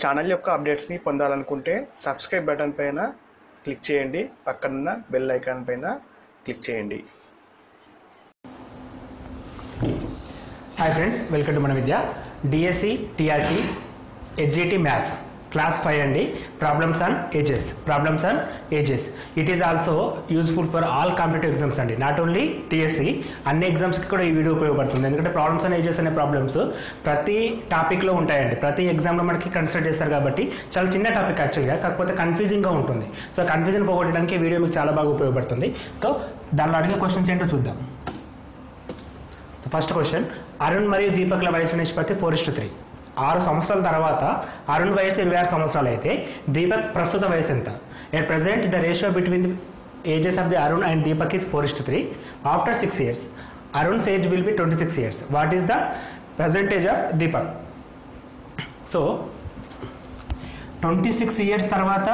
Channel యొక్క అప్డేట్స్ని పొందాలనుకుంటే subscribe button పైన క్లిక్ చేయండి, పక్కనున్న బెల్ ఐకాన్ పైన క్లిక్ చేయండి. హాయ్ ఫ్రెండ్స్, వెల్కమ్ టు మన విద్య. DSC TRT HGT maths class 5 అండి. Problems on ages. It is also useful for all competitive exams అండి, నాట్ ఓన్లీ టీఎస్సి. అన్ని ఎగ్జామ్స్కి కూడా ఈ వీడియో ఉపయోగపడుతుంది. ఎందుకంటే ప్రాబ్లమ్స్ ఆన్ ఏజెస్ అనే ప్రాబ్లమ్స్ ప్రతి టాపిక్లో ఉంటాయండి, ప్రతి ఎగ్జామ్లో మనకి కన్సిడర్ చేస్తారు. కాబట్టి చాలా చిన్న టాపిక్ యాక్చువల్గా, కాకపోతే కన్ఫ్యూజింగ్గా ఉంటుంది. సో కన్ఫ్యూజన్ పోగొట్టడానికి వీడియో మీకు చాలా బాగా ఉపయోగపడుతుంది. సో దానిలో అడిగే క్వశ్చన్స్ ఏంటో చూద్దాం. సో ఫస్ట్ క్వశ్చన్, అరుణ్ మరియు దీపక్ల వయసు నిష్పత్తి 4:3. 6 సంవత్సరాల తర్వాత అరుణ్ వయసు 26 సంవత్సరాలు అయితే దీపక్ ప్రస్తుత వయసు ఎంత? At present the ratio between the ages of the Arun and Deepak is 4:3. After 6 years Arun's age will be 26 years. What is the percentage of Deepak? So 26 years తర్వాత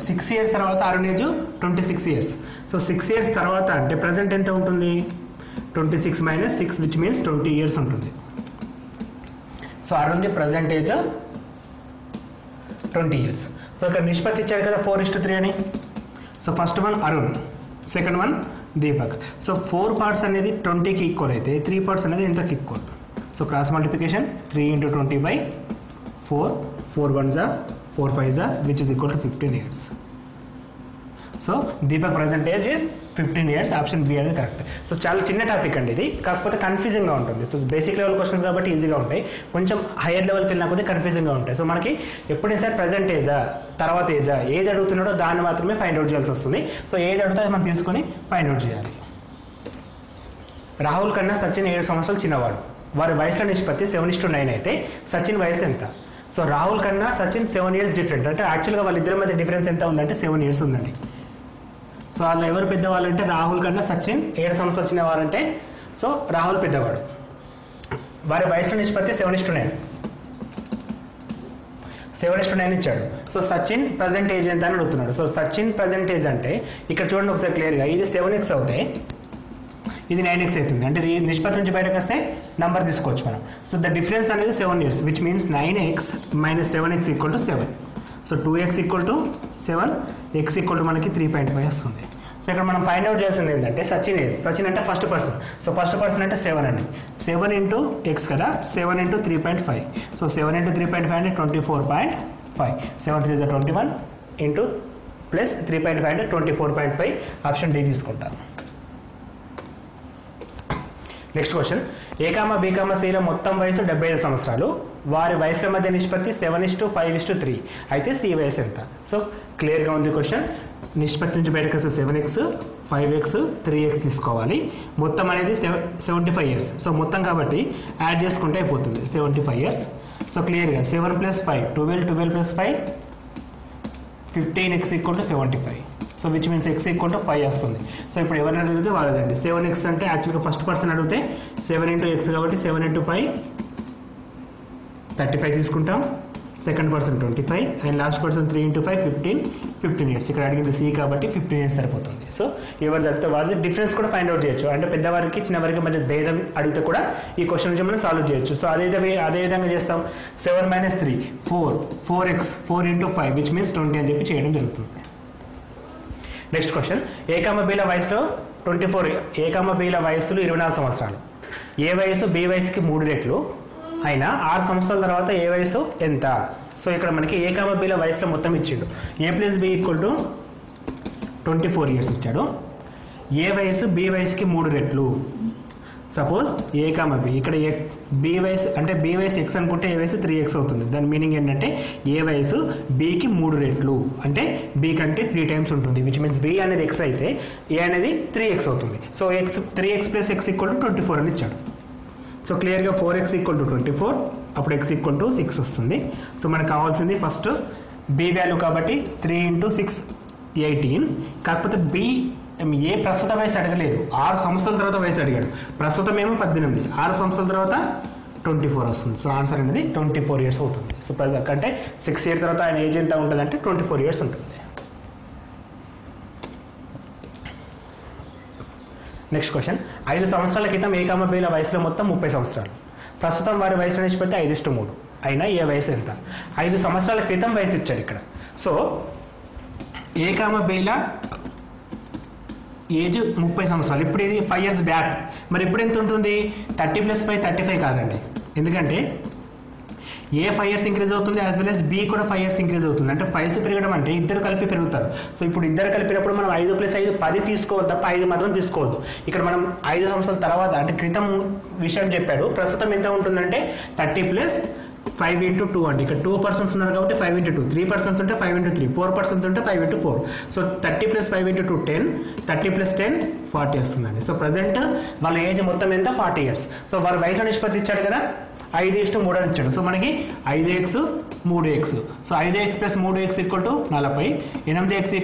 6 years తర్వాత Arun age 26 years. So 6 years తర్వాత అంటే ప్రజెంట్ ఎంత ఉంటుంది? 26 minus 6 which means 20 years ఉంటుంది. So Arun the present age 20 years. So ఇక్కడ నిష్పత్తి ఇచ్చాడు కదా 4:3 అని. So first one Arun, second one Deepak. So 4 parts అనేది 20కి ఈక్వల్ అయితే 3 parts అనేది ఎంతకి equal? So cross multiplication 3 into 20/4, 4 1s are 4 5s are which is equal to 15 years. So Deepak present age is 15 years. Option B అనేది కరెక్ట్. సో చాలా చిన్న topic అండి ఇది, కాకపోతే కన్ఫ్యూజింగ్గా ఉంటుంది. సో బేసిక్ లెవెల్ క్వశ్చన్స్ కాబట్టి ఈజీగా ఉంటాయి, కొంచెం హైయర్ లెవెల్కి వెళ్ళినా కొద్దిగా కన్ఫ్యూజింగ్గా ఉంటాయి. సో మనకి ఎప్పుడైతే ప్రజెంట్ ఏజా తర్వాత ఏజా ఏది అడుగుతున్నాడో దాన్ని మాత్రమే ఫైండ్ అవుట్ చేయాల్సి వస్తుంది. సో ఏది అడుగుతా మనం తీసుకొని ఫైండ్ అవుట్ చేయాలి. రాహుల్ కన్నా సచిన్ 7 సంవత్సరాలు చిన్నవాడు. వారి వయసుల నిష్పత్తి 7:9 అయితే సచిన్ వయసు ఎంత? సో రాహుల్ కన్నా సచిన్ 7 years డిఫరెంట్. అంటే యాక్చువల్గా వాళ్ళిద్దరి మధ్య డిఫరెన్స్ ఎంత ఉందంటే 7 years ఉందండి. సో వాళ్ళు ఎవరు పెద్దవాళ్ళు అంటే రాహుల్ కన్నా సచిన్ 7 సంవత్సరాలు చిన్నవారంటే సో రాహుల్ పెద్దవాడు. వారి వయసుల నిష్పత్తి 7:9 ఇచ్చాడు. సో సచిన్ ప్రజెంట్ ఏజ్ ఎంత అని అడుగుతున్నాడు. సో సచిన్ ప్రజెంట్ ఏజ్ అంటే ఇక్కడ చూడండి ఒకసారి క్లియర్గా, ఇది 7x అవుతే ఇది 9x అవుతుంది. అంటే నిష్పత్తి నుంచి బయటకు వస్తే నెంబర్ తీసుకోవచ్చు మనం. సో ద డిఫరెన్స్ అనేది 7 years which means 9x minus 7x equal to 7. So 2x equal to 7, x equal to మనకి 3.5 వస్తుంది. సో ఇక్కడ మనం ఫైండ్ అవుట్ చేయాల్సింది ఏంటంటే సచిన్ అంటే first person. So first person అంటే 7 అండి. 7 into x కదా, 7 into 3.5. సో 7 into 3.5 అంటే 24.5. 7 3 is 21 into ప్లస్ 3.5 అంటే 24.5. ఆప్షన్ డి తీసుకుంటాను. నెక్స్ట్ క్వశ్చన్, A, B, Cల మొత్తం వయసు 75 సంవత్సరాలు. వారి వయసుల మధ్య నిష్పత్తి 7:5:3 అయితే సి వయసు ఎంత? సో క్లియర్గా ఉంది క్వశ్చన్. నిష్పత్తి నుంచి బయటకు వస్తే 7x 5x 3x తీసుకోవాలి. మొత్తం అనేది 75 years. సో మొత్తం కాబట్టి యాడ్ చేసుకుంటే అయిపోతుంది 75 years. సో క్లియర్గా 7 + 5 12, 12 + 5 15x equal to 75. So which means x equal to 5 వస్తుంది. సో ఇప్పుడు ఎవరిని అడిగితే వాళ్ళదండి. 7x అంటే యాక్చువల్గా ఫస్ట్ పర్సన్ అడిగితే 7 into x కాబట్టి 7 into 5 35 తీసుకుంటాం. Second person 25 and last person 3 into 5 15 years. ఇక్కడ అడిగింది సి కాబట్టి 15 years సరిపోతుంది. సో ఎవరు అడిగితే వారి డిఫరెన్స్ కూడా ఫైండ్ అవుట్ చేయొచ్చు. అంటే పెద్దవారికి చిన్నవారికి మధ్య భేదం అడిగితే కూడా ఈ క్వశ్చన్ నుంచి మనం సాల్వ్ చేయొచ్చు. సో అదే విధంగా చేస్తాం. 7 minus 3 4x 4 into 5 which means 20 అని చెప్పి చేయడం జరుగుతుంది. నెక్స్ట్ క్వశ్చన్, A, వయసులో 24 A, వయసులు 24 సంవత్సరాలు. ఏ వయసు బి వయసుకి 3 రెట్లు అయినా 6 సంవత్సరాల తర్వాత ఏ వయసు ఎంత? సో ఇక్కడ మనకి A, B వయసులో మొత్తం ఇచ్చిండు. A + B = 24 years ఇచ్చాడు. ఏ వయసు బి వయసుకి 3 రెట్లు. సపోజ్ A, B ఇక్కడ బి వయసు అంటే బి వయసు x అనుకుంటే ఏ వయసు 3x అవుతుంది. దాని మీనింగ్ ఏంటంటే ఏ వయసు బికి 3 రెట్లు అంటే బి కంటే 3 times ఉంటుంది. విచ్ మీన్స్ బి అనేది x అయితే ఏ అనేది 3x అవుతుంది. సో 3x + x = 24 అని ఇచ్చాడు. సో క్లియర్గా 4x = 24, అప్పుడు x = 6 వస్తుంది. సో మనకు కావాల్సింది ఫస్ట్ బి వాల్యూ కాబట్టి 3 into 6 18. కాకపోతే బి ఏ ప్రస్తుత వయసు అడగలేదు, 6 సంవత్సరాల తర్వాత వయసు అడిగాడు. ప్రస్తుతం ఏమో 18, 6 సంవత్సరాల తర్వాత 24 వస్తుంది. సో ఆన్సర్ అనేది 24 years అవుతుంది. సో అంటే 6 years తర్వాత ఆయన ఏజ్ ఎంత ఉంటుంది అంటే 24 years ఉంటుంది. నెక్స్ట్ క్వశ్చన్, 5 సంవత్సరాల క్రితం A, B వయసులో మొత్తం 30 సంవత్సరాలు. ప్రస్తుతం వారి వయసు నిష్పత్తి 5:3. అయినా ఏ వయసు ఎంత? 5 సంవత్సరాల క్రితం వయసు ఇచ్చాడు ఇక్కడ. సో ఏ కామ బీల ఏజ్ 30 సంవత్సరాలు. ఇప్పుడు ఇది 5 years బ్యాక్. మరి ఇప్పుడు ఎంత ఉంటుంది? 30 + 5 35 కాదండి. ఎందుకంటే ఏ 5 years ఇంక్రీజ్ అవుతుంది, యాజ్ వెల్ యాజ్ బి కూడా 5 years ఇంక్రీజ్ అవుతుంది. అంటే 5 పెరగడం అంటే ఇద్దరు కలిపి పెరుగుతారు. సో ఇప్పుడు ఇద్దరు కలిపినప్పుడు మనం 5 + 5 10 తీసుకోవద్దు తప్ప 5 మాత్రం తీసుకోవద్దు. ఇక్కడ మనం 5 సంవత్సరాల తర్వాత అంటే క్రితం విషయం చెప్పాడు. ప్రస్తుతం ఎంత ఉంటుందంటే 30 + 5 × 2 అండి. ఇక్కడ 2 persons ఉన్నారు కాబట్టి 5 × 2, 3 persons ఉంటే 5 × 3, 4 persons ఉంటే 5 × 4. సో 30 + 5 × 2 10, 30 + 10 40 వస్తుందండి. సో ప్రజెంట్ వాళ్ళ ఏజ్ మొత్తం ఎంత? 40 years. సో వాళ్ళ వయసులో నిష్పత్తి ఇచ్చాడు కదా, 5:3 అని ఇచ్చాడు. సో మనకి 5x 3x. So 5x + 3x = 40, 8x =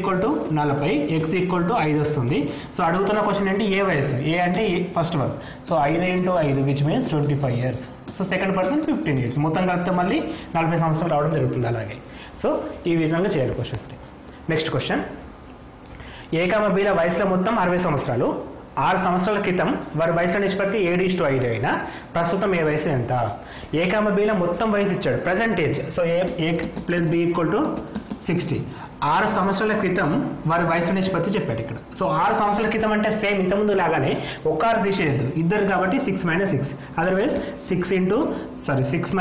40, x = 5 వస్తుంది. సో అడుగుతున్న క్వశ్చన్ ఏంటి? ఏ వయసు? ఏ అంటే first one. So 5 × 5 which means 25 years. So second person 15 years. మొత్తం కలిపితే మళ్ళీ 40 సంవత్సరాలు రావడం జరుగుతుంది అలాగే. సో ఈ విధంగా చేయాలి క్వశ్చన్స్. నెక్స్ట్ క్వశ్చన్, ఏ కామ బీల వయసులో మొత్తం 60 సంవత్సరాలు. 6 సంవత్సరాల క్రితం వారి వయసుల నిష్పత్తి 7:5 అయినా ప్రస్తుతం ఏ వయసు ఎంత? ఏ కామ బీల మొత్తం వయసు ఇచ్చాడు, ప్రజెంట్ ఏజ్. సో ఏ + బి = 60. 6 సంవత్సరాల క్రితం వారి వయసు నిష్పత్తి చెప్పాడు ఇక్కడ. సో 6 సంవత్సరాల క్రితం అంటే సేమ్ ఇంతకుముందు లాగానే ఒక్కరు తీసేయద్దు, ఇద్దరు కాబట్టి 6 - 6. అదర్వైజ్ 6 - 6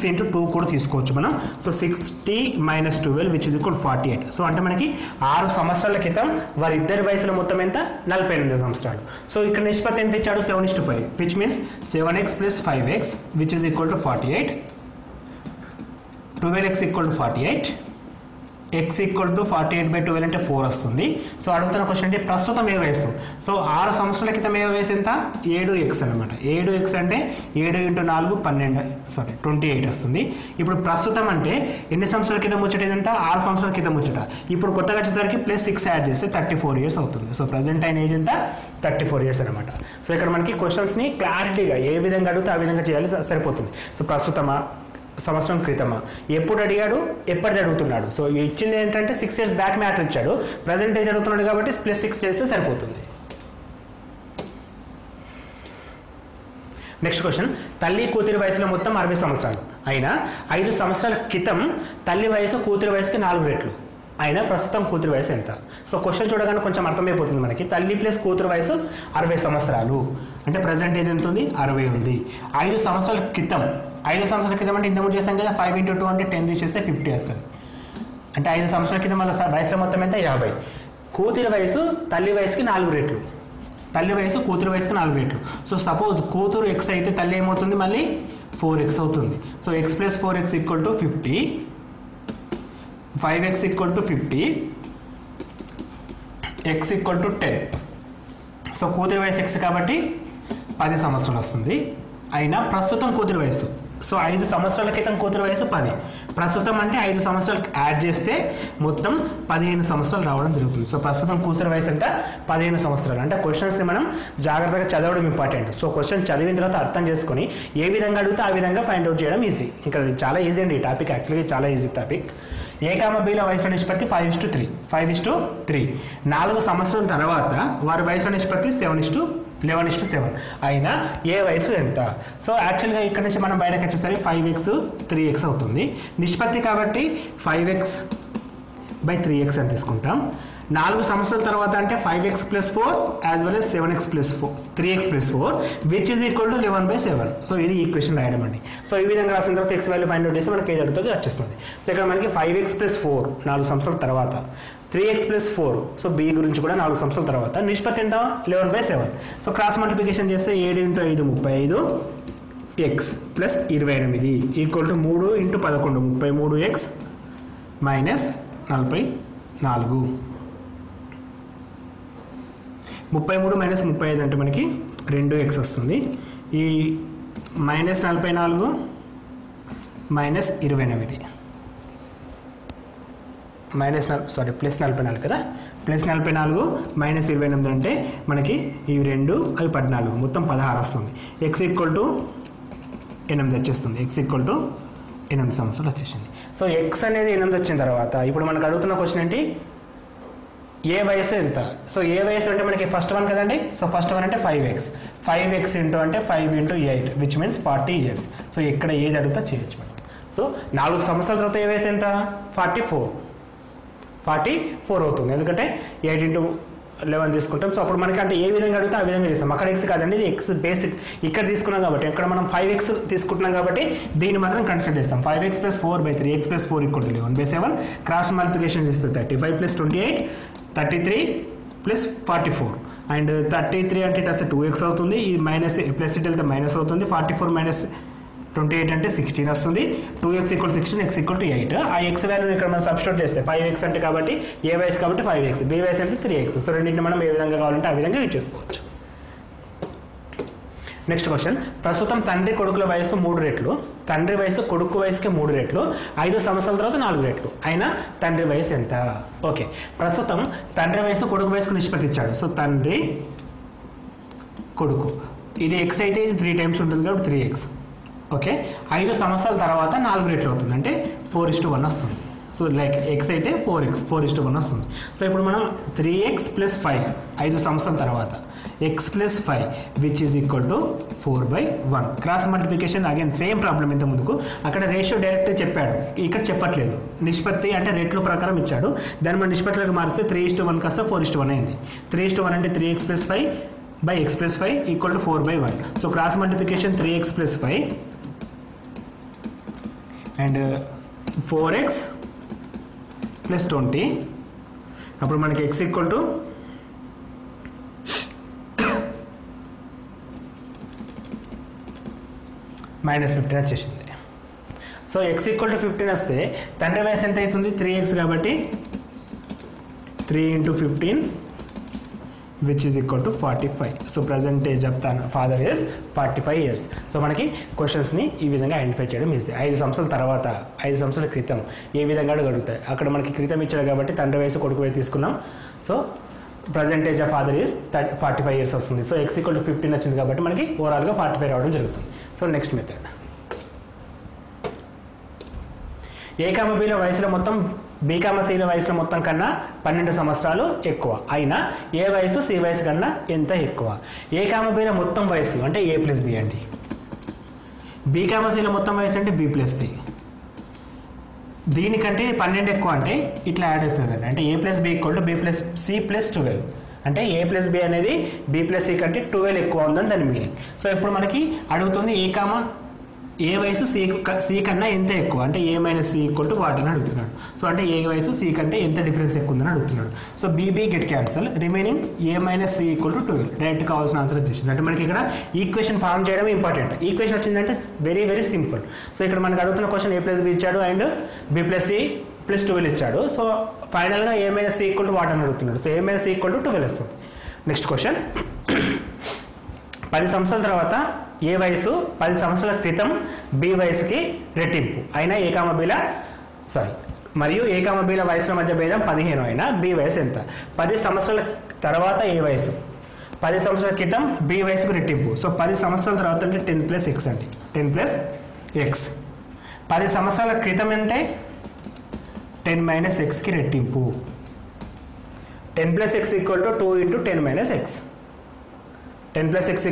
× 2 కూడా తీసుకోవచ్చు మనం. So 60 - 12 which is equal 48. So అంటే మనకి 6 సంవత్సరాల క్రితం వారి ఇద్దరి వయసుల మొత్తం ఎంత? 48 సంవత్సరాలు. సో ఇక్కడ నిష్పత్తి ఎంత ఇచ్చాడు? 7:5 which means 7x + 5x which is equal to 48, 12x = 48, x = 48/12 అంటే 4 వస్తుంది. సో అడుగుతున్న క్వశ్చన్ అంటే ప్రస్తుతం ఏ వయసు? సో 6 సంవత్సరాల క్రితం ఏ వయసు ఎంత? 7x అనమాట. 7x అంటే 7 × 4 28 వస్తుంది. ఇప్పుడు ప్రస్తుతం అంటే ఎన్ని సంవత్సరాల క్రితం ముచ్చట? ఇదంతా 6 సంవత్సరాల క్రితం ముచ్చట. ఇప్పుడు కొత్తగా వచ్చేసరికి +6 యాడ్ చేస్తే 34 years అవుతుంది. సో ప్రజెంట్ అయిన ఏజ్ ఎంత? 34 years అనమాట. సో ఇక్కడ మనకి క్వశ్చన్స్ని క్లారిటీగా ఏ విధంగా అడిగితే ఆ విధంగా చేయాలి సరిపోతుంది. సో ప్రస్తుతమా, సంవత్సరం క్రితమా, ఎప్పుడు అడిగాడు, ఎప్పటిది అడుగుతున్నాడు. సో ఇచ్చింది ఏంటంటే 6 years బ్యాక్ మ్యాటర్ ఇచ్చాడు, ప్రజెంట్ ఏజ్ అడుగుతున్నాడు కాబట్టి +6 చేస్తే సరిపోతుంది. నెక్స్ట్ క్వశ్చన్, తల్లి కూతురి వయసులో మొత్తం 60 సంవత్సరాలు అయినా 5 సంవత్సరాల క్రితం తల్లి వయసు కూతురి వయసుకి 4 రెట్లు అయినా ప్రస్తుతం కూతురి వయసు ఎంత? సో క్వశ్చన్ చూడగానే కొంచెం అర్థమైపోతుంది మనకి. తల్లి + కూతురు వయసు 60 సంవత్సరాలు అంటే ప్రజెంట్ ఏజ్ ఎంత ఉంది? 60 ఉంది. 5 సంవత్సరాల క్రితం, 5 సంవత్సరాల క్రితం అంటే ఇంతకుముందు చేస్తాం కదా, 5 × 2 అంటే 10 తీసేస్తే 50 వస్తుంది. అంటే 5 సంవత్సరాల క్రితం వాళ్ళ వయసులో మొత్తం ఎంత? 50. కూతురి వయసు తల్లి వయసుకి 4 రెట్లు, తల్లి వయసు కూతురు వయసుకి 4 రెట్లు. సో సపోజ్ కూతురు x అయితే తల్లి ఏమవుతుంది? మళ్ళీ 4x అవుతుంది. So x + 4x = 50, 5x = 50, x = 10. So కూతురి వయసు x కాబట్టి 10 సంవత్సరాలు వస్తుంది. అయినా ప్రస్తుతం కూతురి వయసు, సో 5 సంవత్సరాల క్రితం కూతురి వయసు 10, ప్రస్తుతం అంటే 5 సంవత్సరాలు యాడ్ చేస్తే మొత్తం 15 సంవత్సరాలు రావడం జరుగుతుంది. సో ప్రస్తుతం కూతురి వయసు ఎంత? 15 సంవత్సరాలు. అంటే క్వశ్చన్స్ని మనం జాగ్రత్తగా చదవడం ఇంపార్టెంట్. సో క్వశ్చన్ చదివిన తర్వాత అర్థం చేసుకొని ఏ విధంగా అడిగితే ఆ విధంగా ఫైండ్ అవుట్ చేయడం ఈజీ. ఇంకా చాలా ఈజీ అండి ఈ టాపిక్, యాక్చువల్గా చాలా ఈజీ టాపిక్. ఏ కామ బీల వయసుల నిష్పత్తి 5:3, 5:3. 4 సంవత్సరాల తర్వాత వారి వయసు నిష్పత్తి 11:7 అయినా ఏ వయసు ఎంత? సో యాక్చువల్గా ఇక్కడ నుంచి మనం బయటకు వచ్చేసరికి 5x 3x అవుతుంది. నిష్పత్తి కాబట్టి 5x/3x అని తీసుకుంటాం. 4 సంవత్సరాల తర్వాత అంటే 5x + 4 as well as 7x + 4, 3x + 4 which is equal to 11/7. So ఇది ఈక్వేషన్ రాయడం అండి. సో ఈ విధంగా రాసిన తర్వాత x వాల్యూ ఫైండ్ అవుట్ చేస్తే మనకి ఏది అడుగుతుంది వచ్చేస్తుంది. సో ఇక్కడ మనకి 5x + 4 4 సంవత్సరాల తర్వాత, 3x + 4, సో b గురించి కూడా 4 సంవత్సరాల తర్వాత, నిష్పత్తి ఎంత? 11/7. సో క్రాస్ మల్టిప్లికేషన్ చేస్తే 7 × 5 35, x + 28 ఈక్వల్ టు 3 × 11 33x - 44. 33 - 35 అంటే మనకి 2x వస్తుంది. ఈ -44 - 28 +44 కదా, +44 - 28 అంటే మనకి ఇవి 2 అవి 14, మొత్తం 16 వస్తుంది. x = 8 వచ్చేస్తుంది. x = 8 సంవత్సరాలు వచ్చేసింది. సో x అనేది 8 వచ్చిన తర్వాత ఇప్పుడు మనకు అడుగుతున్న క్వశ్చన్ ఏంటి? ఏ వయసు ఎంత? సో ఏ వయసు అంటే మనకి ఫస్ట్ వన్ కదండి. సో ఫస్ట్ వన్ అంటే 5x అంటే 5 × 8 విచ్ మీన్స్ 40 years. సో ఇక్కడ ఏది అడుగుతా చేయొచ్చు మనం. సో 4 సంవత్సరాల తర్వాత ఏ వయసు ఎంత 44 అవుతుంది, ఎందుకంటే 8 into 11 తీసుకుంటాం. సో అప్పుడు మనకి అంటే ఏ విధంగా అడిగితే ఆ విధంగా చేస్తాం. అక్కడ ఎక్స్ కాదండి, ఇది ఎక్స్ బేసిక్ ఇక్కడ తీసుకున్నాం కాబట్టి, ఇక్కడ మనం 5x తీసుకుంటున్నాం కాబట్టి దీన్ని మాత్రం కన్సిడర్ చేస్తాం. 5x + 4/3 x + 4 = 11/7 క్రాస్ మల్టిప్లికేషన్ చేస్తే 35 + 28 33 + 44 అండ్ 33 అంటే ఇట్ వస్తే 2x అవుతుంది, ఇది మైనస్ ప్లస్ ఇట్ వెళ్తే మైనస్ అవుతుంది. 44 - 28 అంటే 16 వస్తుంది. 2x = 16 x = 8. ఆ x వాల్యూని ఇక్కడ మనం సబ్స్టిట్యూట్ చేస్తే 5x అంటే కాబట్టి ఏ వయసు కాబట్టి 5x, b వయసు అంటే 3x. సో రెండింటిని మనం ఏ విధంగా కావాలంటే ఆ విధంగా యూజ్ చేసుకోవచ్చు. నెక్స్ట్ క్వశ్చన్, ప్రస్తుతం తండ్రి కొడుకుల వయసు 3 రెట్లు, తండ్రి వయసు కొడుకు వయసుకి 3 రెట్లు, 5 సంవత్సరాల తర్వాత 4 రెట్లు అయినా తండ్రి వయసు ఎంత? ఓకే, ప్రస్తుతం తండ్రి వయసు కొడుకు వయసుకు నిష్పత్తి ఇచ్చాడు. సో తండ్రి కొడుకు, ఇది x అయితే ఇది 3 times ఉంటుంది కాబట్టి 3x. ఓకే, 5 సంవత్సరాల తర్వాత 4 రెట్లు అవుతుంది అంటే 4:1 వస్తుంది. సో లైక్ ఎక్స్ అయితే 4x 4:1 వస్తుంది. సో ఇప్పుడు మనం 3x + 5 5 సంవత్సరాల తర్వాత x + 5 which is equal to 4/1. Cross multiplication again same problem ఇంత ముందుకు, అక్కడ రేషియో డైరెక్ట్ చెప్పాడు, ఇక్కడ చెప్పట్లేదు. నిష్పత్తి అంటే రేట్ల ప్రకారం ఇచ్చాడు, దాన్ని మనం నిష్పత్తిలోకి మారిస్తే 3:1 కాస్త 4:1 అయింది. 3:1 అంటే 3x + 5 x + 5 = 4/1. So cross multiplication 3x + 5 and 4x + 20, అప్పుడు మనకి x = -15 వచ్చేసింది. సో x = 15 వస్తే తండ్రి వయసు ఎంత అవుతుంది? 3x కాబట్టి 3 × 15 which is equal to 45. So present age of father is 45 years. So మనకి క్వశ్చన్స్ని ఈ విధంగా ఐడెంటిఫై చేయడం ఈజీ. 5 సంవత్సరాల తర్వాత 5 సంవత్సరాల క్రితం ఏ విధంగా అడుగుతాయి, అక్కడ మనకి క్రితం ఇచ్చాడు కాబట్టి తండ్రి వయసు కొడుకు వయసు తీసుకున్నాం. So present age of father is 45 years వస్తుంది. సో x = 15 వచ్చింది కాబట్టి మనకి ఓవరాల్గా 45 రావడం జరుగుతుంది. సో నెక్స్ట్ మెథడ్, A, Bల వయసులో మొత్తం B, Cల వయసులో మొత్తం కన్నా 12 సంవత్సరాలు ఎక్కువ అయినా ఏ వయసు C వయసు కన్నా ఎంత ఎక్కువ? A, Bల మొత్తం వయసు అంటే A + B అండి, B, Cల మొత్తం వయసు అంటే B + C. దీనికంటే 12 ఎక్కువ అంటే ఇట్లా యాడ్ అవుతుందండి, అంటే A + B = B + C + 12. అంటే A + B అనేది B + C కంటే 12 ఎక్కువ ఉందని దాని మీనింగ్. సో ఇప్పుడు మనకి అడుగుతుంది ఏ వయసు C కన్నా ఎంత ఎక్కువ అంటే A - C = వాట్ అని అడుగుతున్నాడు. సో అంటే ఏ వయసు C కంటే ఎంత డిఫరెన్స్ ఎక్కువ ఉందని అడుగుతున్నాడు. So BB get cancel, remaining A - C = 12. Direct కావాల్సిన ఆన్సర్ వచ్చేసింది. అంటే మనకి ఇక్కడ ఈక్వేషన్ ఫార్మ్ చేయడం ఇంపార్టెంట్. ఈక్వేషన్ వచ్చిందంటే వెరీ వెరీ సింపుల్. సో ఇక్కడ మనకు అడుగుతున్న క్వశ్చన్ A + B ఇచ్చాడు అండ్ B + C + 12 ఇచ్చాడు. సో ఫైనల్గా A - C = వాట్ అని అడుగుతున్నాడు. సో A - C = 12 వస్తుంది. నెక్స్ట్ క్వశ్చన్, 10 సంవత్సరాల తర్వాత ఏ వయసు 10 సంవత్సరాల క్రితం B వయసుకి రెట్టింపు అయినా మరియు A, Bల వయసుల మధ్య భేదం 15 అయినా B వయసు ఎంత? 10 సంవత్సరాల తర్వాత ఏ వయసు 10 సంవత్సరాల క్రితం B వయసుకు రెట్టింపు. సో 10 సంవత్సరాల తర్వాత అంటే 10 + x అండి, 10 + x. 10 సంవత్సరాల క్రితం అంటే 10 - xకి రెట్టింపు. 10 + x = 2 × 10 - x. 10 + x =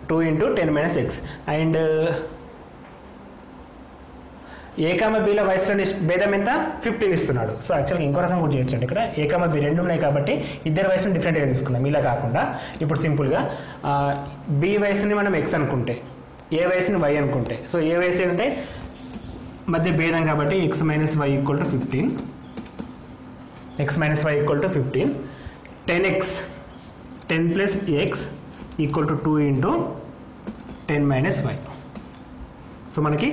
2 × 10 - x. And A, Bల వయసులో భేదం ఎంత? 15 ఇస్తున్నాడు. సో యాక్చువల్గా ఇంకో రకం కూడా చేయొచ్చు అండి. ఇక్కడ A, B రెండు ఉన్నాయి కాబట్టి ఇద్దరు వయసును డిఫరెంట్గా తీసుకున్నాం. ఇలా కాకుండా ఇప్పుడు సింపుల్గా B వయసుని మనం x అనుకుంటే, A వయసుని y అనుకుంటే, సో ఏ వయసు అంటే మధ్య భేదం కాబట్టి x - y = 15. x - y = 15. 10x 10 + x = 2 × 10 - y. So మనకి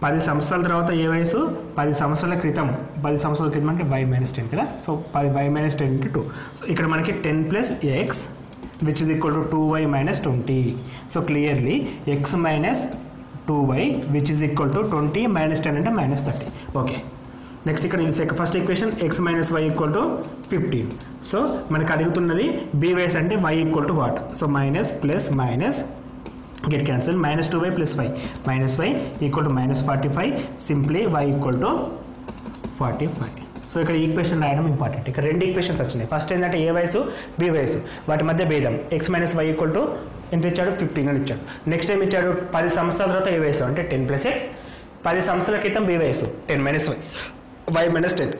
10 సంవత్సరాల తర్వాత ఏ వయసు 10 సంవత్సరాల క్రితం అంటే y - 10 కదా. So y - 10 × 2. సో ఇక్కడ మనకి 10 + x which is equal to 2y - 20. So clearly x - 2y which is equal to 20 - 10 అంటే -30. ఓకే, నెక్స్ట్ ఇక్కడ first equation x - y = 15. So మనకు అడుగుతున్నది B వయసు అంటే y = what? So minus plus minus get cancel, -2y + y -y = -45. Simply y = 45. So ఇక్కడ equation రాయడం important. ఇక్కడ రెండు ఈక్వేషన్స్ వచ్చినాయి. ఫస్ట్ ఏంటంటే ఏ వయసు B వయసు వాటి మధ్య భేదం x - y = ఎంత ఇచ్చాడు 15 అని ఇచ్చాడు. నెక్స్ట్ టైం ఇచ్చాడు 10 సంవత్సరాల తర్వాత ఏ వయసు అంటే 10 + x, 10 సంవత్సరాల క్రితం బి వయసు 10 - y, y - 10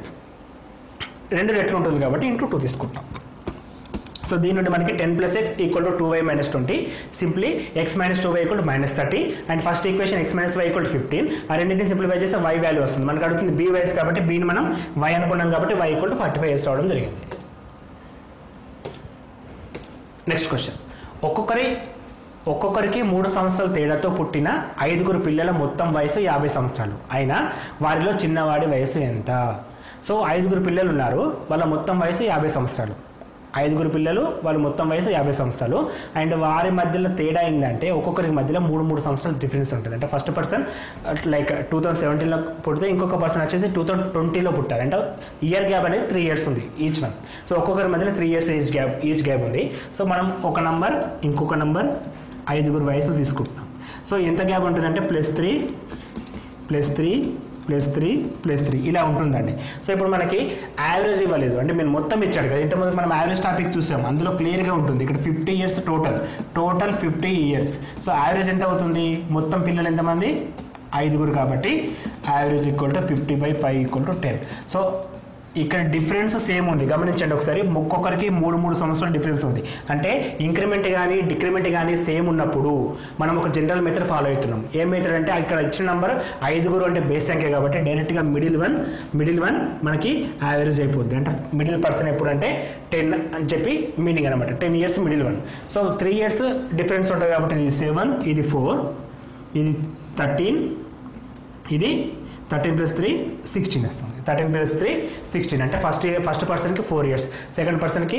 2 రెట్లు ఉంటుంది కాబట్టి ఇంటూ 2 తీసుకుంటాం. సో దీని నుండి మనకి 10 + x = 2y - 20, simply x - 2y = -30 and first equation x - y = 15. ఆ రెండింటిని సింప్లిఫై చేస్తే y వాల్యూ వస్తుంది. మనకు అడుగుతుంది b వయసు కాబట్టి bని మనం y అనుకున్నాం కాబట్టి y = 45 years రావడం జరిగింది. నెక్స్ట్ క్వశ్చన్, ఒక్కొక్కరికి 3 సంవత్సరాల తేడాతో పుట్టిన 5 పిల్లల మొత్తం వయసు 50 సంవత్సరాలు అయినా వారిలో చిన్నవాడి వయసు ఎంత? సో 5 పిల్లలు ఉన్నారు, వాళ్ళ మొత్తం వయసు 50 సంవత్సరాలు. 5 పిల్లలు వాళ్ళ మొత్తం వయసు 50 సంవత్సరాలు అండ్ వారి మధ్యలో తేడా ఏంటంటే ఒక్కొక్కరికి మధ్యలో 3 సంవత్సరాలు డిఫరెన్స్ ఉంటుంది. అంటే ఫస్ట్ పర్సన్ లైక్ 2017లో పుడితే ఇంకొక పర్సన్ వచ్చేసి 2020లో పుట్టారు. అంటే ఇయర్ గ్యాప్ అనేది 3 years ఉంది ఈచ్ వన్. సో ఒక్కొక్కరి మధ్యలో 3 years ఈచ్ గ్యాప్ ఉంది. సో మనం ఒక నంబర్ ఇంకొక నంబర్ 5 వయసులు తీసుకుంటున్నాం. సో ఎంత గ్యాప్ ఉంటుందంటే +3 ఇలా ఉంటుందండి. సో ఇప్పుడు మనకి యావరేజ్ ఇవ్వలేదు, అంటే మీరు మొత్తం ఇచ్చాడు కదా. ఇంతకుముందు మనం యావరేజ్ టాపిక్ చూసాం, అందులో క్లియర్గా ఉంటుంది. ఇక్కడ 50 years total 50 years. So average ఎంత అవుతుంది? మొత్తం పిల్లలు ఎంతమంది? 5 కాబట్టి యావరేజ్ = 50/5 = 10. సో ఇక్కడ డిఫరెన్స్ సేమ్ ఉంది, గమనించండి ఒకసారి. ఒక్కొక్కరికి 3 సంవత్సరాల డిఫరెన్స్ ఉంది. అంటే ఇంక్రిమెంట్ కానీ డిక్రిమెంట్ కానీ సేమ్ ఉన్నప్పుడు మనం ఒక జనరల్ మెథడ్ ఫాలో అవుతున్నాం. ఏ మెథడ్ అంటే ఇక్కడ ఇచ్చిన నెంబర్ 5 అంటే బేస్ సంఖ్య కాబట్టి డైరెక్ట్గా మిడిల్ వన్ మనకి యావరేజ్ అయిపోద్ది. అంటే మిడిల్ పర్సన్ ఎప్పుడు అంటే 10 అని చెప్పి మీనింగ్ అనమాట. 10 years middle one. So 3 years difference ఉంటుంది కాబట్టి ఇది 7, ఇది 4, ఇది 13, ఇది 13 + 3 16 వస్తుంది. 13 + 3 16 అంటే ఫస్ట్ పర్సన్కి 4 years, సెకండ్ పర్సన్కి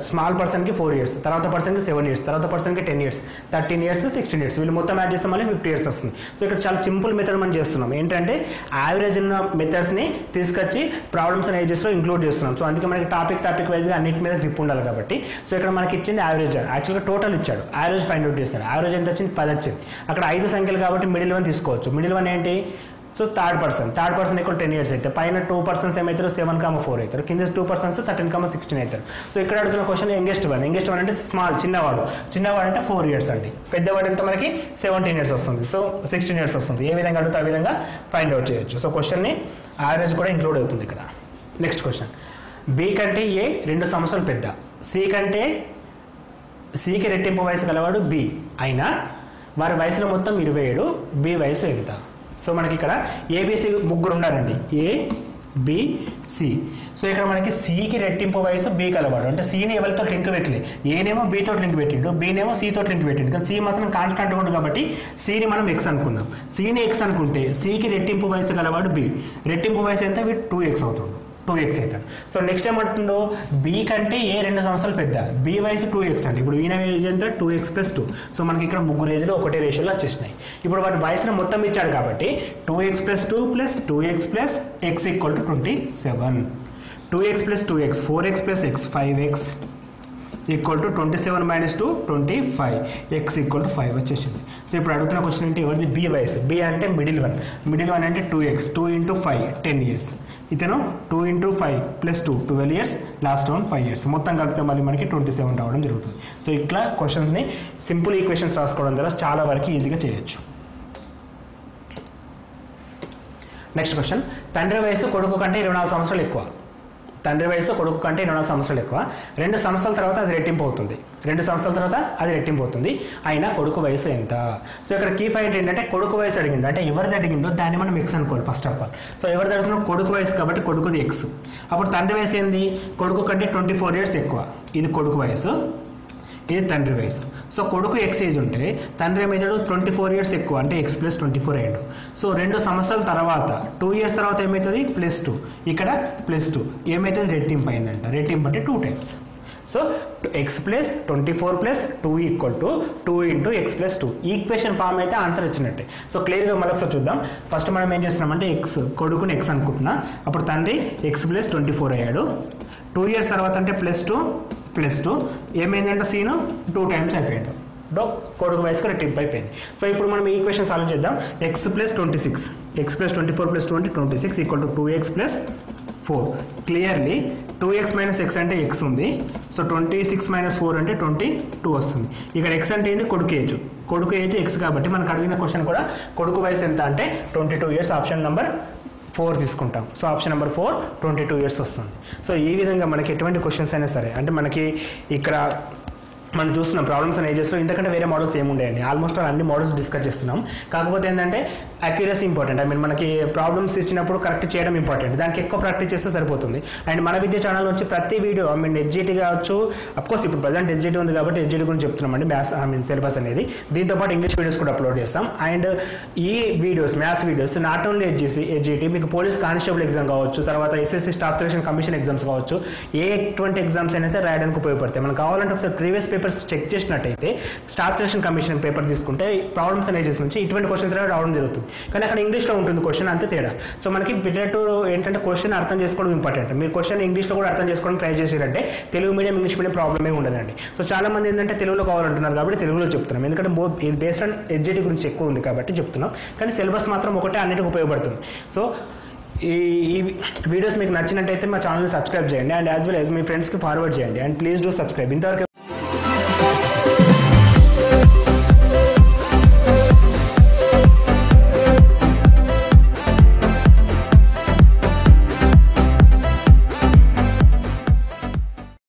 స్మాల్ పర్సన్కి 4 years, తర్వాత పర్సన్కి 7 years, తర్వాత పర్సన్కి 10 years, 13 years 16 years, వీళ్ళు మొత్తం యాడ్ చేస్తే మళ్ళీ 50 years వస్తుంది. సో ఇక్కడ చాలా సింపుల్ మెథడ్ మనం చేస్తున్నాం. ఏంటంటే యావరేజ్ ఉన్న మెథడ్స్ని తీసుకొచ్చి ప్రాబ్లమ్స్ అండ్ ఏజెస్లో ఇంక్లూడ్ చేస్తున్నాం. సో అందుకే మనకి టాపిక్ వైజ్గా అన్నిటి మీద గ్రిప్ ఉండాలి కాబట్టి. సో ఇక్కడ మనకి ఇచ్చింది యావరేజ్, యాక్చువల్గా టోటల్ ఇచ్చాడు, యావరేజ్ ఫైండ్ అవుట్ చేస్తాడు. యావరేజ్ ఎంత వచ్చింది? 10 వచ్చింది. అక్కడ 5 సంఖ్యలు కాబట్టి మిడిల్ వన్ తీసుకోవచ్చు. మిడిల్ వన్ ఏంటి? సో థర్డ్ పర్సన్ = 10 years అయితే పైన 2 persons ఏమవుతారు? 7,4 అవుతారు. కింద 2 persons 13,16 అవుతారు. సో ఇక్కడ అడుగుతున్న క్వశ్చన్ యంగెస్ట్ వన్ అంటే స్మాల్ చిన్నవాడు అంటే 4 years అండి. పెద్దవాడు ఎంత మనకి 17 years వస్తుంది. సో 16 years వస్తుంది. ఏ విధంగా అడిగితే ఆ విధంగా ఫైండ్ అవుట్ చేయొచ్చు. సో క్వశ్చన్ని యావరేజ్ కూడా ఇంక్లూడ్ అవుతుంది ఇక్కడ. నెక్స్ట్ క్వశ్చన్, బి కంటే ఏ 2 సంవత్సరాలు పెద్ద, సికి రెట్టింపు వయసు గలవాడు బి అయినా వారి వయసులో మొత్తం 27, బి వయసు ఎంత? సో మనకి ఇక్కడ ఏబిసి ముగ్గురు ఉన్నారండి, ఏబిసి. సో ఇక్కడ మనకి సికి రెట్టింపు వయసు బి కలవాడు. అంటే సిని ఎవరితో లింక్ పెట్టలే, ఏనేమో బితో లింక్ పెట్టిండు, బినేమో సితో లింక్ పెట్టిండు. కానీ సి మాత్రం కాన్స్టాంట్ ఉంటుంది కాబట్టి సిని మనం ఎక్స్ అనుకుందాం. సిని ఎక్స్ అనుకుంటే సికి రెట్టింపు వయసు గలవాడు బి. రెట్టింపు వయసు ఎంత? 2x అవుతుంది, 2x అవుతాడు. సో నెక్స్ట్ ఏమంటుందో, బి కంటే ఏ 2 సంవత్సరాలు పెద్ద, బి వయసు 2x అండి. ఇప్పుడు ఈయన ఏజ్ ఎంత? 2x + 2. సో మనకి ఇక్కడ ముగ్గురు ఏజ్లో ఒకటే రేషియోలో వచ్చేసినాయి. ఇప్పుడు వాటి వయసును మొత్తం ఇచ్చాడు కాబట్టి 2x + 2 + 2x + x = 27. 2x + 2x 4x + x 5x = 27 - 2 25, x = 5 వచ్చేసింది. సో ఇప్పుడు అడుగుతున్న క్వశ్చన్ ఏంటి? ఎవరిది? బి వయసు. బి అంటే మిడిల్ వన్ అంటే 2x, 2 × 5 10 years. ఇతను 2 × 5 + 2 12 years, లాస్ట్ వన్ 5 years. మొత్తం కలిపితే మళ్ళీ మనకి 27 రావడం జరుగుతుంది. సో ఇట్లా క్వశ్చన్స్ని సింపుల్ ఈక్వేషన్స్ రాసుకోవడం ద్వారా చాలా వరకు ఈజీగా చేయొచ్చు. నెక్స్ట్ క్వశ్చన్, తండ్రి వయసు కొడుకు కంటే 24 సంవత్సరాలు ఎక్కువ. 2 సంవత్సరాల తర్వాత అది రెట్టింపు అవుతుంది. 2 సంవత్సరాల తర్వాత అది రెట్టింపు అవుతుంది. అయినా కొడుకు వయసు ఎంత? సో ఇక్కడ కీ పాయింట్ ఏంటంటే కొడుకు వయసు అడిగిండు. అంటే ఎవరిది అడిగిందో దాన్ని మనం ఎక్స్ అనుకోవాలి ఫస్ట్ ఆఫ్ ఆల్. సో ఎవరిది అడుగుతున్నాం? కొడుకు వయసు కాబట్టి కొడుకుది ఎక్స్. అప్పుడు తండ్రి వయసు ఏంది? కొడుకు కంటే 24 years ఎక్కువ. ఇది కొడుకు వయసు, ఇది తండ్రి వయసు. సో కొడుకు ఎక్స్ ఏజ్ ఉంటే తండ్రి ఏమవుతాడు? 24 years ఎక్కువ, అంటే x + 24 అయ్యాడు. సో 2 సంవత్సరాల తర్వాత 2 years తర్వాత ఏమవుతుంది? +2. ఇక్కడ +2 ఏమవుతుంది? రెట్టింపు అయిందంట. రెట్టింపు అంటే 2 times. So x + 24 + 2 = 2 × x + 2. Equation form అయితే ఆన్సర్ వచ్చినట్టే. సో క్లియర్గా మళ్ళీ ఒకసారి చూద్దాం. ఫస్ట్ మనం ఏం చేస్తున్నామంటే ఎక్స్, కొడుకుని ఎక్స్ అనుకుంటున్నా. అప్పుడు తండ్రి x + 24 అయ్యాడు. 2 years తర్వాత అంటే +2 ఏమైందంటే సీను 2 times అయిపోయాడు. కొడుకు వయసుకు రెట్టింపు అయిపోయింది. సో ఇప్పుడు మనం ఈ ఈక్వేషన్ సాల్వ్ చేద్దాం. x + 26, x + 24 + 2 అంటే 26 = 2x + 4 clearly 2x minus X అంటే ఎక్స్ ఉంది. సో 26 మైనస్ 4 అంటే 22 వస్తుంది. ఇక్కడ ఎక్స్ అంటే ఏంటి? కొడుకు ఏజ్ ఎక్స్ కాబట్టి మనకు అడిగిన క్వశ్చన్ కూడా కొడుకు వయసు ఎంత అంటే 22 ఇయర్స్. ఆప్షన్ నెంబర్ 4 తీసుకుంటాం. సో ఆప్షన్ నెంబర్ 4 22 ఇయర్స్ వస్తుంది. సో ఈ విధంగా మనకి ఎటువంటి క్వశ్చన్స్ అయినా సరే, అంటే మనకి ఇక్కడ మనం చూస్తున్నాం ప్రాబ్లమ్స్ అండ్ ఏజెస్లో ఇంతకంటే వేరే మోడల్స్ ఏముండేయండి. ఆల్మోస్ట్ అన్ని మోడల్స్ డిస్కస్ చేస్తున్నాం. కాకపోతే ఏంటంటే అక్యురసీ ఇంపార్టెంట్. ఐ మీన్ మనకి ప్రాబ్లమ్స్ ఇచ్చినప్పుడు కరెక్ట్ చేయడం ఇంపార్టెంట్. దానికి ఎక్కువ ప్రాక్టీస్ చేస్తే సరిపోతుంది. అండ్ మన విద్య ఛానల్ నుంచి ప్రతి వీడియో ఐ మీన్ ఎడ్జిటీ కావచ్చు, అఫ్కోర్స్ ఇప్పుడు ప్రజెంట్ ఎడ్జిటీ ఉంది కాబట్టి ఎడ్జిటీ గురించి చెప్తున్నామండి. మ్యాథ్స్ ఐ మీన్ సిలబస్ అనేది. దీంతోపాటు ఇంగ్లీష్ వీడియోస్ కూడా అప్లోడ్ చేస్తాం. అండ్ ఈ videos maths videos not only SGT, మీకు పోలీస్ కానిస్టేబుల్ ఎగ్జామ్ కావచ్చు, తర్వాత SSC staff selection commission exams కావచ్చు, ఎటువంటి ఎగ్జామ్స్ అయినా సరే రాయడానికి ఉపయోగపడతాయి. మనకు కావాలంటే ఒకసారి ప్రీవియస్ పేపర్స్ చెక్ చేసినట్టయితే స్టాఫ్ సెలక్షన్ కమిషన్ పేపర్ తీసుకుంటే ప్రాబ్లమ్స్ అండ్ ఏజెస్ నుంచి ఇటువంటి క్వశ్చన్స్ రావడం జరుగుతుంది. కానీ అక్కడ ఇంగ్లీష్లో ఉంటుంది క్వశ్చన్, అంతే తేడా. సో మనకి బిడ్డటు ఏంటంటే క్వశ్చన్ అర్థం చేసుకోవడం ఇంపార్టెంట్. మీరు క్వశ్చన్ ఇంగ్లీష్లో కూడా అర్థం చేసుకోవడం ట్రై చేసారంటే తెలుగు మీడియం ఇంగ్లీష్ మీడియం ప్రాబ్లమే ఉండదండి. సో చాలా మంది ఏంటంటే తెలుగులో కావాలంటున్నారు కాబట్టి తెలుగులో చెప్తున్నాం. ఎందుకంటే ఇది బేస్డ్ ఆన్ ఎడ్జిటీ గురించి ఎక్కువ ఉంది కాబట్టి చెప్తున్నాం. కానీ సిలబస్ మాత్రం ఒకటే అన్నిటికీ ఉపయోగపడుతుంది. సో ఈ వీడియోస్ మీకు నచ్చినట్టయితే మా ఛానల్ని సబ్స్క్రైబ్ చేయండి. అండ్ యాజ్ వెల్ యాజ్ మీ ఫ్రెండ్స్కి ఫార్వర్డ్ చేయండి. And please do subscribe. ఇంతవరకు